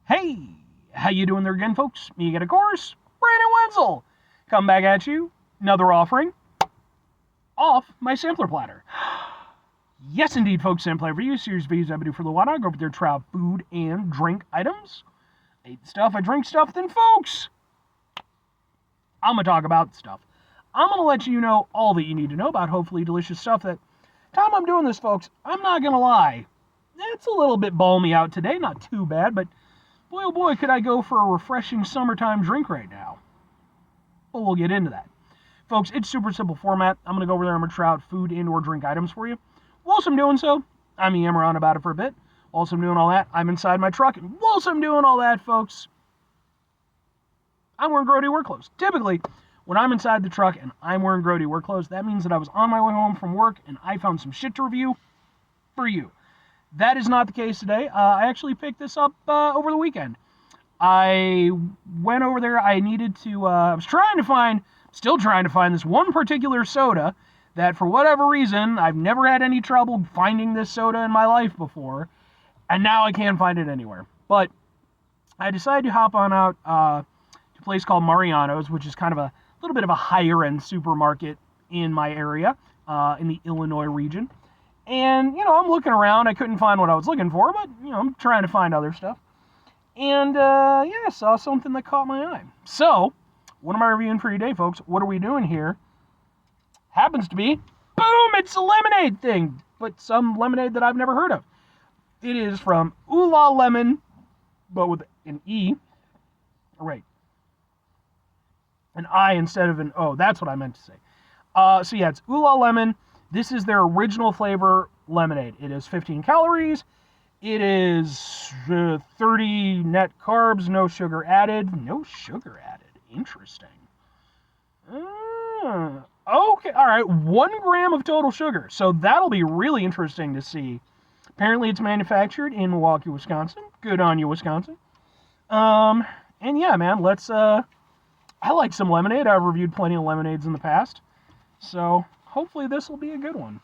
Hey, how you doing there again, folks? Me again, of course, Brandon Wenzel. Come back at you, another offering off my sampler platter. Yes, indeed, folks, sampler for you. Series of videos I've been doing for a little while. I go over there, try out food and drink items. I eat stuff, I drink stuff, then, folks, I'm going to talk about stuff. I'm going to let you know all that you need to know about hopefully delicious stuff that, time I'm doing this, folks, I'm not going to lie. It's a little bit balmy out today, not too bad, but boy, oh boy, could I go for a refreshing summertime drink right now. But we'll get into that. Folks, it's super simple format. I'm going to go over there, I'm going to try out food and or drink items for you. Whilst I'm doing so, I'm yammering on about it for a bit. Whilst I'm doing all that, I'm inside my truck. And whilst I'm doing all that, folks, I'm wearing grody work clothes. Typically, when I'm inside the truck and I'm wearing grody work clothes, that means that I was on my way home from work and I found some shit to review for you. That is not the case today. I actually picked this up over the weekend. I went over there. I needed to, I was still trying to find this one particular soda that for whatever reason, I've never had any trouble finding this soda in my life before. And now I can't find it anywhere. But I decided to hop on out to a place called Mariano's, which is kind of a little bit of a higher end supermarket in my area, in the Illinois region. And, I'm looking around. I couldn't find what I was looking for, but, I'm trying to find other stuff. And, I saw something that caught my eye. So, what am I reviewing for you today, folks? What are we doing here? Happens to be, boom, it's a lemonade thing, but some lemonade that I've never heard of. It is from Ooh La Lemon, but with an E. Right. An I instead of an O. That's what I meant to say. So, yeah, it's Ooh La Lemon. This is their original flavor lemonade. It is 15 calories. It is 30 net carbs, no sugar added. No sugar added. Interesting. Okay, all right. 1 gram of total sugar. So that'll be really interesting to see. Apparently it's manufactured in Milwaukee, Wisconsin. Good on you, Wisconsin. And yeah, man, I like some lemonade. I've reviewed plenty of lemonades in the past. So hopefully this will be a good one.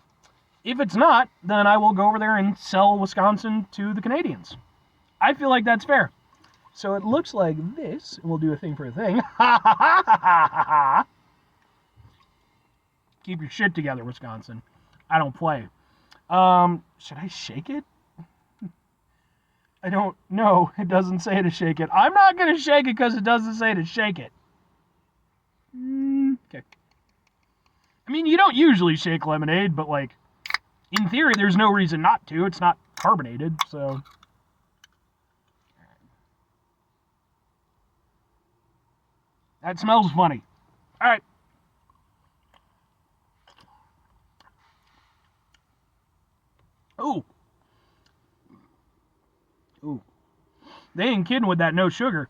If it's not, then I will go over there and sell Wisconsin to the Canadians. I feel like that's fair. So it looks like this, and we'll do a thing for a thing. Keep your shit together, Wisconsin. I don't play. Should I shake it? I don't know. It doesn't say to shake it. I'm not going to shake it because it doesn't say to shake it. Okay. I mean, you don't usually shake lemonade, but, in theory, there's no reason not to. It's not carbonated, so. That smells funny. All right. Ooh. Ooh. They ain't kidding with that no sugar.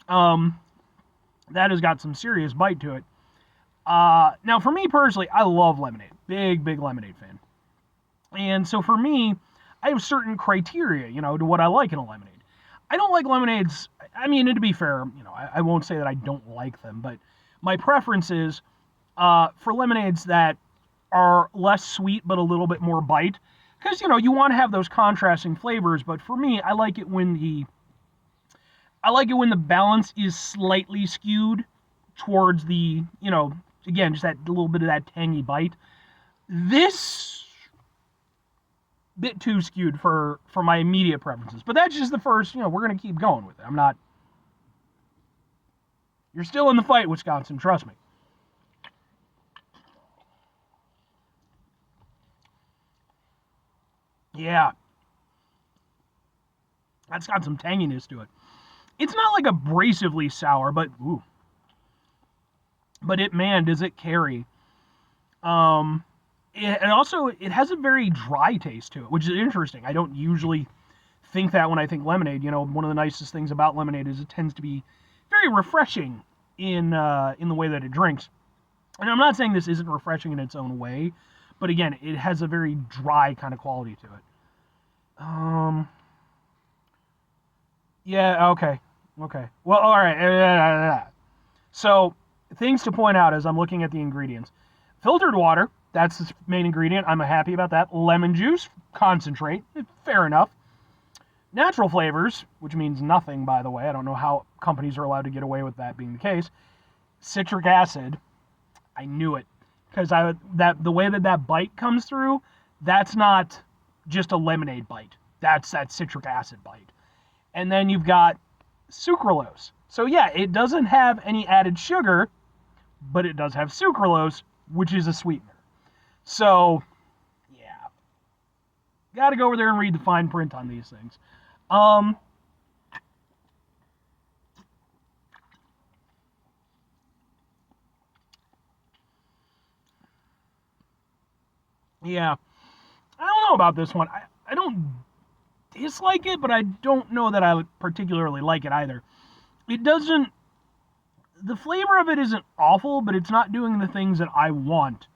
That has got some serious bite to it. Now, for me personally, I love lemonade. Big, big lemonade fan. And so for me, I have certain criteria, to what I like in a lemonade. I don't like lemonades. I mean, to be fair, I won't say that I don't like them, but my preference is for lemonades that are less sweet but a little bit more bite. Because, you want to have those contrasting flavors, but for me, I like it when the balance is slightly skewed towards the, again, just that little bit of that tangy bite. This bit too skewed for my immediate preferences. But that's just the first, we're going to keep going with it. You're still in the fight, Wisconsin, trust me. Yeah. That's got some tanginess to it. It's not like abrasively sour, but ooh. But does it carry. It has a very dry taste to it, which is interesting. I don't usually think that when I think lemonade. One of the nicest things about lemonade is it tends to be very refreshing in the way that it drinks. And I'm not saying this isn't refreshing in its own way, but again, it has a very dry kind of quality to it. Yeah, okay. Well, all right. So, things to point out as I'm looking at the ingredients. Filtered water, that's the main ingredient. I'm happy about that. Lemon juice, concentrate, fair enough. Natural flavors, which means nothing, by the way. I don't know how companies are allowed to get away with that being the case. Citric acid. I knew it. Because the way that bite comes through, that's not just a lemonade bite. That's that citric acid bite. And then you've got sucralose. So yeah, it doesn't have any added sugar, but it does have sucralose, which is a sweetener. So, yeah. Got to go over there and read the fine print on these things. Yeah. I don't know about this one. I don't dislike it, but I don't know that I would particularly like it either. It doesn't... The flavor of it isn't awful, but it's not doing the things that I want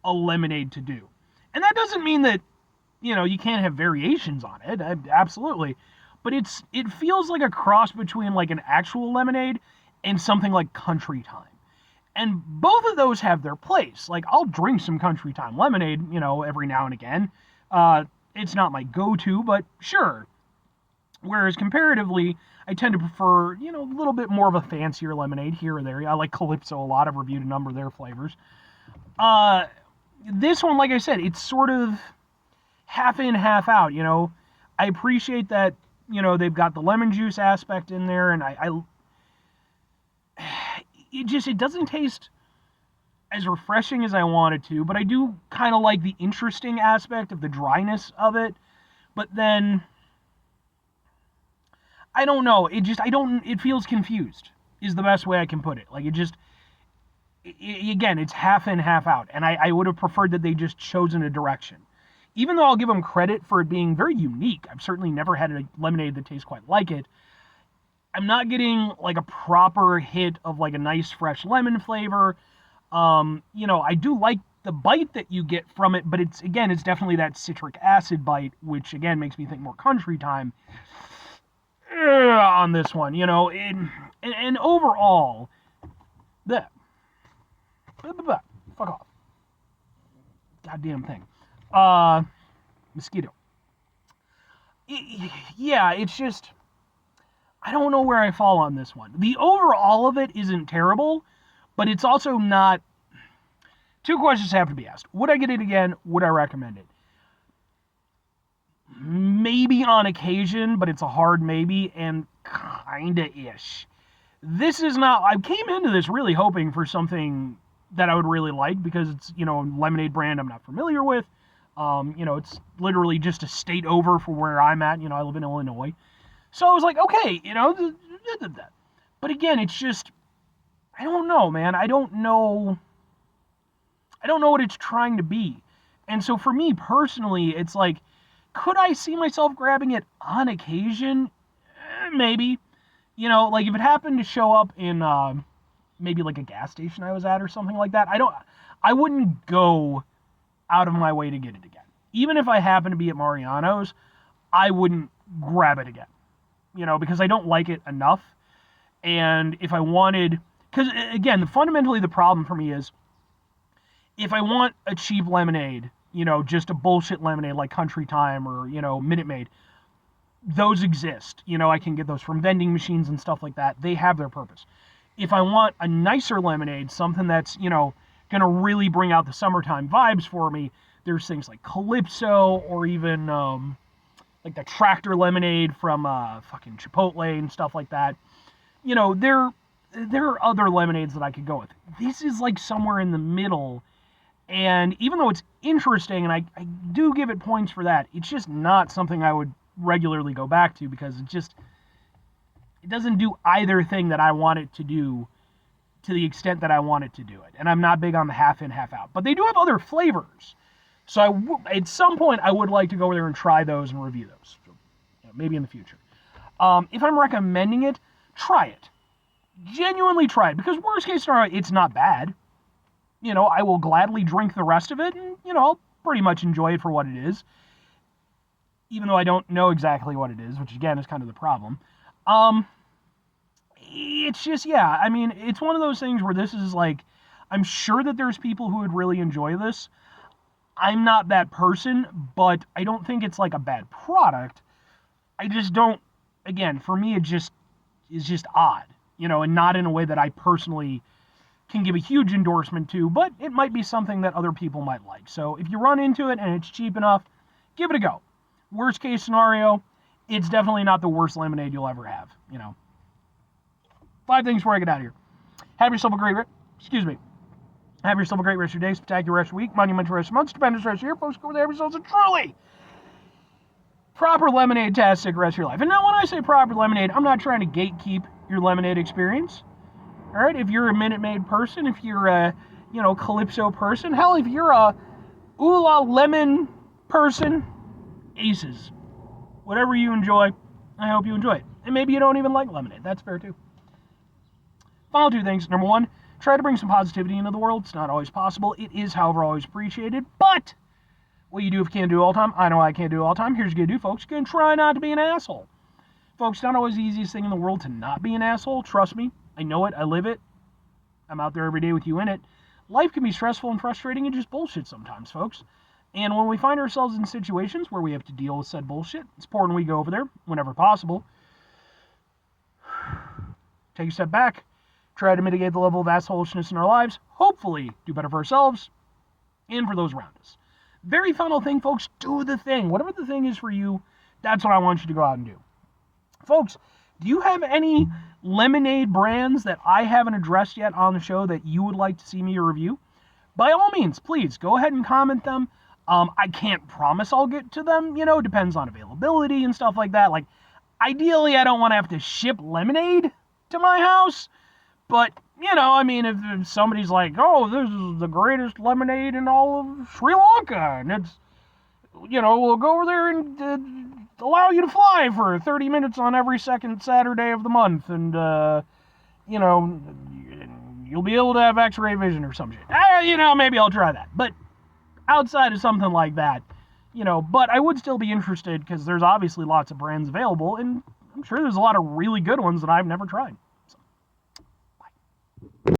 a lemonade to do. And that doesn't mean that, you can't have variations on it. Absolutely. But it feels like a cross between like an actual lemonade and something like Country Time. And both of those have their place. Like, I'll drink some Country Time lemonade, every now and again. It's not my go-to, but sure. Whereas comparatively, I tend to prefer, a little bit more of a fancier lemonade here or there. I like Calypso a lot. I've reviewed a number of their flavors. This one, like I said, it's sort of half in, half out, I appreciate that, they've got the lemon juice aspect in there, and it doesn't taste as refreshing as I want it to, but I do kind of like the interesting aspect of the dryness of it. But then, I don't know, it feels confused, is the best way I can put it. Like, again, it's half in, half out, and I would have preferred that they just chosen a direction. Even though I'll give them credit for it being very unique, I've certainly never had a lemonade that tastes quite like it, I'm not getting like a proper hit of like a nice fresh lemon flavor. I do like the bite that you get from it, but it's definitely that citric acid bite, which again makes me think more Country Time on this one, and overall, fuck off. Goddamn thing. Mosquito. Yeah, it's just, I don't know where I fall on this one. The overall of it isn't terrible, but it's also not... Two questions have to be asked. Would I get it again? Would I recommend it? Maybe on occasion, but it's a hard maybe, and kinda-ish. This is not... I came into this really hoping for something that I would really like, because it's, a lemonade brand I'm not familiar with. It's literally just a state over for where I'm at. I live in Illinois. So I was like, okay, but again, it's just, I don't know, man. I don't know what it's trying to be. And so for me personally, it's like, could I see myself grabbing it on occasion? Maybe. Like if it happened to show up in maybe like a gas station I was at or something like that, I wouldn't go out of my way to get it again. Even if I happen to be at Mariano's, I wouldn't grab it again. Because I don't like it enough. And if I wanted... Because, again, fundamentally the problem for me is, if I want a cheap lemonade, just a bullshit lemonade like Country Time or, Minute Maid, those exist. I can get those from vending machines and stuff like that. They have their purpose. If I want a nicer lemonade, something that's, going to really bring out the summertime vibes for me, there's things like Calypso or even... like the tractor lemonade from fucking Chipotle and stuff like that. There are other lemonades that I could go with. This is like somewhere in the middle, and even though it's interesting, and I do give it points for that, it's just not something I would regularly go back to, because it doesn't do either thing that I want it to do to the extent that I want it to do it. And I'm not big on the half in, half out. But they do have other flavors. So at some point, I would like to go over there and try those and review those. So, maybe in the future. If I'm recommending it, try it. Genuinely try it. Because worst case scenario, it's not bad. I will gladly drink the rest of it, and, I'll pretty much enjoy it for what it is. Even though I don't know exactly what it is, which again is kind of the problem. It's just, yeah, I mean, it's one of those things where this is like, I'm sure that there's people who would really enjoy this. I'm not that person, but I don't think it's like a bad product. I just don't, again, for me, it just is just odd, and not in a way that I personally can give a huge endorsement to, but it might be something that other people might like. So if you run into it and it's cheap enough, give it a go. Worst case scenario, it's definitely not the worst lemonade you'll ever have. 5 things before I get out of here. Have yourself a great, have yourself a great rest of your day, spectacular rest of your week, monumental rest of your month, stupendous rest of your year. Folks, go over there, have yourselves a truly proper lemonade-tastic rest of your life. And now when I say proper lemonade, I'm not trying to gatekeep your lemonade experience. All right, if you're a Minute Maid person, if you're a, Calypso person, hell, if you're a Oola Lemon person, aces. Whatever you enjoy, I hope you enjoy it. And maybe you don't even like lemonade. That's fair too. Final 2 things. Number 1, try to bring some positivity into the world. It's not always possible. It is, however, always appreciated. But what you do if you can't do it all the time, I know I can't do it all the time. Here's what you're going to do, folks. You're going to try not to be an asshole. Folks, it's not always the easiest thing in the world to not be an asshole. Trust me. I know it. I live it. I'm out there every day with you in it. Life can be stressful and frustrating and just bullshit sometimes, folks. And when we find ourselves in situations where we have to deal with said bullshit, it's important we go over there whenever possible. Take a step back. Try to mitigate the level of assholishness in our lives. Hopefully do better for ourselves and for those around us. Very final thing, folks. Do the thing. Whatever the thing is for you, that's what I want you to go out and do. Folks, do you have any lemonade brands that I haven't addressed yet on the show that you would like to see me review? By all means, please go ahead and comment them. I can't promise I'll get to them, depends on availability and stuff like that. Like, ideally, I don't want to have to ship lemonade to my house, but, if somebody's like, oh, this is the greatest lemonade in all of Sri Lanka, and it's, we'll go over there and allow you to fly for 30 minutes on every second Saturday of the month, and, you'll be able to have x-ray vision or some shit. Maybe I'll try that. But outside of something like that, but I would still be interested because there's obviously lots of brands available, and I'm sure there's a lot of really good ones that I've never tried.